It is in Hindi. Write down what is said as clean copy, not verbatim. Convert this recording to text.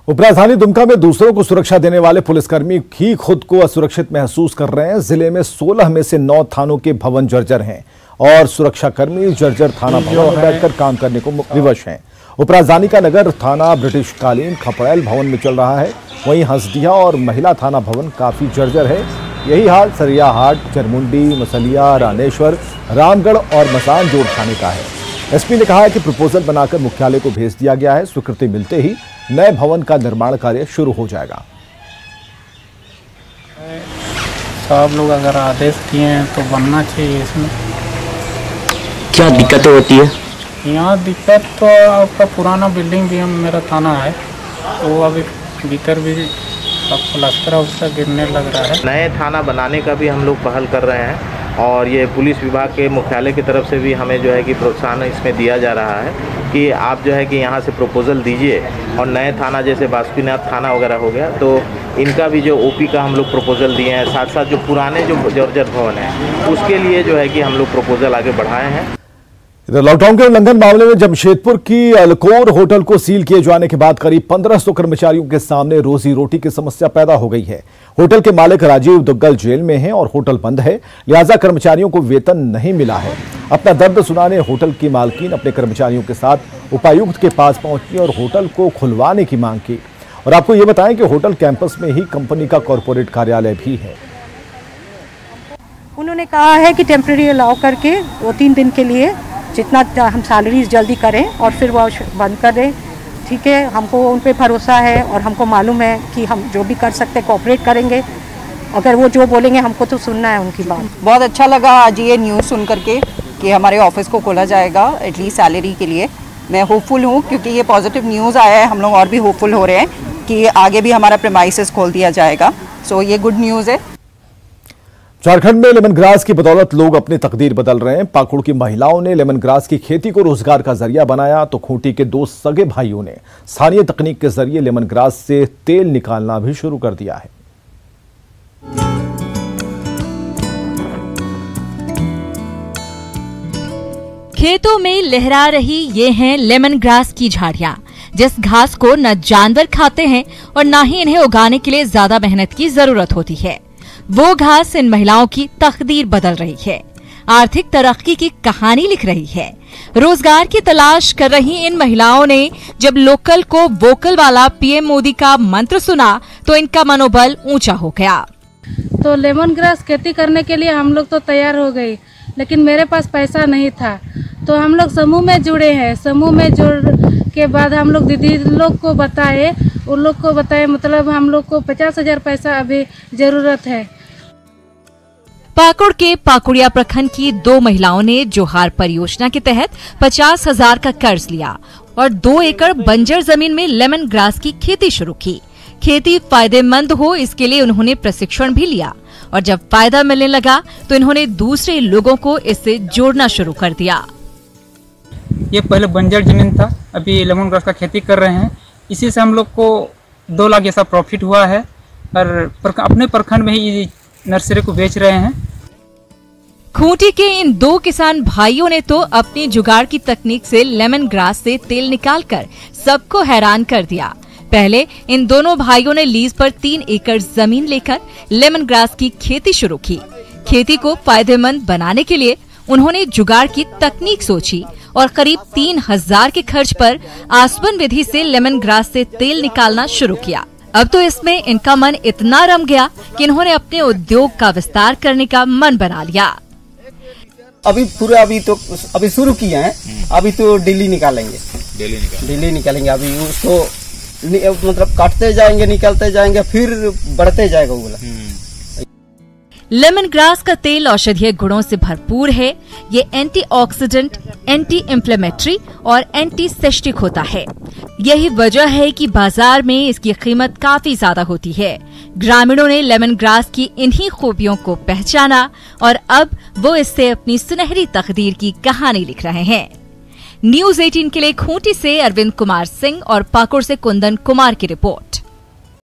उपराजधानी दुमका में दूसरों को सुरक्षा देने वाले पुलिसकर्मी ही खुद को असुरक्षित महसूस कर रहे हैं। जिले में 16 में से 9 थानों के भवन जर्जर हैं और सुरक्षाकर्मी जर्जर थाना भवन में बैठकर काम करने को विवश हैं। उपराजधानी का नगर थाना ब्रिटिशकालीन खपड़ैल भवन में चल रहा है, वहीं हंसदिया और महिला थाना भवन काफी जर्जर है। यही हाल सरियाहाट, चरमुंडी, मसलिया, रानेश्वर, रामगढ़ और मसान जोड़ थाने का है। एसपी ने कहा है कि प्रपोजल बनाकर मुख्यालय को भेज दिया गया है। स्वीकृति मिलते ही नए भवन का निर्माण कार्य शुरू हो जाएगा। सब लोग अगर आदेश दिए हैं तो बनना चाहिए। इसमें क्या दिक्कतें होती है? यहाँ दिक्कत तो आपका पुराना बिल्डिंग भी मेरा थाना है, तो अभी भीतर भी सब प्लास्टर उसका गिरने लग रहा है। नए थाना बनाने का भी हम लोग पहल कर रहे हैं और ये पुलिस विभाग के मुख्यालय की तरफ से भी हमें जो है कि प्रोत्साहन इसमें दिया जा रहा है कि आप जो है कि यहाँ से प्रपोजल दीजिए और नए थाना जैसे बासुकीनाथ थाना वगैरह हो गया तो इनका भी जो ओपी का हम लोग प्रपोजल दिए हैं, साथ साथ जो पुराने जो जर्जर भवन है उसके लिए जो है कि हम लोग प्रपोजल आगे बढ़ाए हैं। इधर लॉकडाउन के उल्लंघन मामले में जमशेदपुर की अल्कोर होटल को सील किए जाने के बाद करीब 1500 कर्मचारियों के सामने रोजी रोटी की समस्या पैदा हो गई है। होटल के मालिक राजीव दुग्गल जेल में हैं और होटल बंद है, लिहाजा कर्मचारियों को वेतन नहीं मिला है। अपना दर्द सुनाने होटल की मालकिन अपने कर्मचारियों के साथ उपायुक्त के पास पहुंची और होटल को खुलवाने की मांग की। और आपको ये बताएं कि होटल कैंपस में ही कंपनी का कॉरपोरेट कार्यालय भी है। उन्होंने कहा है कि टेम्परेरी अलाउ करके 2-3 दिन के लिए जितना हम सैलरीज जल्दी करें और फिर वो बंद कर दें। ठीक है, हमको उन पे भरोसा है और हमको मालूम है कि हम जो भी कर सकते कोऑपरेट करेंगे। अगर वो जो बोलेंगे हमको तो सुनना है उनकी बात। बहुत अच्छा लगा आज ये न्यूज़ सुन करके कि हमारे ऑफिस को खोला जाएगा एटलीस्ट सैलरी के लिए। मैं होपफुल हूँ क्योंकि ये पॉजिटिव न्यूज़ आया है, हम लोग और भी होपफुल हो रहे हैं कि आगे भी हमारा प्रेमाइसेस खोल दिया जाएगा। सो ये गुड न्यूज़ है। झारखंड में लेमन ग्रास की बदौलत लोग अपनी तकदीर बदल रहे हैं। पाकुड़ की महिलाओं ने लेमन ग्रास की खेती को रोजगार का जरिया बनाया तो खूंटी के 2 सगे भाइयों ने स्थानीय तकनीक के जरिए लेमन ग्रास से तेल निकालना भी शुरू कर दिया है। खेतों में लहरा रही ये हैं लेमन ग्रास की झाड़ियां, जिस घास को न जानवर खाते हैं और न ही इन्हें उगाने के लिए ज्यादा मेहनत की जरूरत होती है। वो घास इन महिलाओं की तकदीर बदल रही है, आर्थिक तरक्की की कहानी लिख रही है। रोजगार की तलाश कर रही इन महिलाओं ने जब लोकल को वोकल वाला पीएम मोदी का मंत्र सुना तो इनका मनोबल ऊंचा हो गया। तो लेमन ग्रास खेती करने के लिए हम लोग तो तैयार हो गए, लेकिन मेरे पास पैसा नहीं था, तो हम लोग समूह में जुड़े हैं। समूह में जुड़ के बाद हम लोग दीदी लोग को बताए, उन लोग को बताए, मतलब हम लोग को 50,000 पैसा अभी जरूरत है। पाकुड़ के पाकुड़िया प्रखंड की 2 महिलाओं ने जोहार परियोजना के तहत 50,000 का कर्ज लिया और 2 एकड़ बंजर जमीन में लेमन ग्रास की खेती शुरू की। खेती फायदेमंद हो इसके लिए उन्होंने प्रशिक्षण भी लिया और जब फायदा मिलने लगा तो इन्होंने दूसरे लोगों को इससे जोड़ना शुरू कर दिया। ये पहले बंजर जमीन था, अभी लेमन ग्रास का खेती कर रहे हैं। इसी से हम लोग को 2 लाख जैसा प्रॉफिट हुआ है और अपने प्रखंड में ही नर्सरी को बेच रहे हैं। खूंटी के इन 2 किसान भाइयों ने तो अपनी जुगाड़ की तकनीक से लेमन ग्रास से तेल निकालकर सबको हैरान कर दिया। पहले इन दोनों भाइयों ने लीज पर 3 एकड़ जमीन लेकर लेमन ग्रास की खेती शुरू की। खेती को फायदेमंद बनाने के लिए उन्होंने जुगाड़ की तकनीक सोची और करीब 3,000 के खर्च पर आसवन विधि से लेमन ग्रास से तेल निकालना शुरू किया। अब तो इसमें इनका मन इतना रम गया कि इन्होंने अपने उद्योग का विस्तार करने का मन बना लिया। अभी शुरू किए हैं, अभी तो डेली निकालेंगे। अभी उसको मतलब काटते जाएंगे, निकालते जाएंगे, फिर बढ़ते जाएगा वो। लेमन ग्रास का तेल औषधीय गुणों से भरपूर है। ये एंटीऑक्सीडेंट, एंटी इंफ्लेमेटरी और एंटीसेप्टिक होता है। यही वजह है कि बाजार में इसकी कीमत काफी ज्यादा होती है। ग्रामीणों ने लेमन ग्रास की इन्हीं खूबियों को पहचाना और अब वो इससे अपनी सुनहरी तकदीर की कहानी लिख रहे हैं। न्यूज़ 18 के लिए खूंटी से अरविंद कुमार सिंह और पाकुड़ से कुंदन कुमार की रिपोर्ट।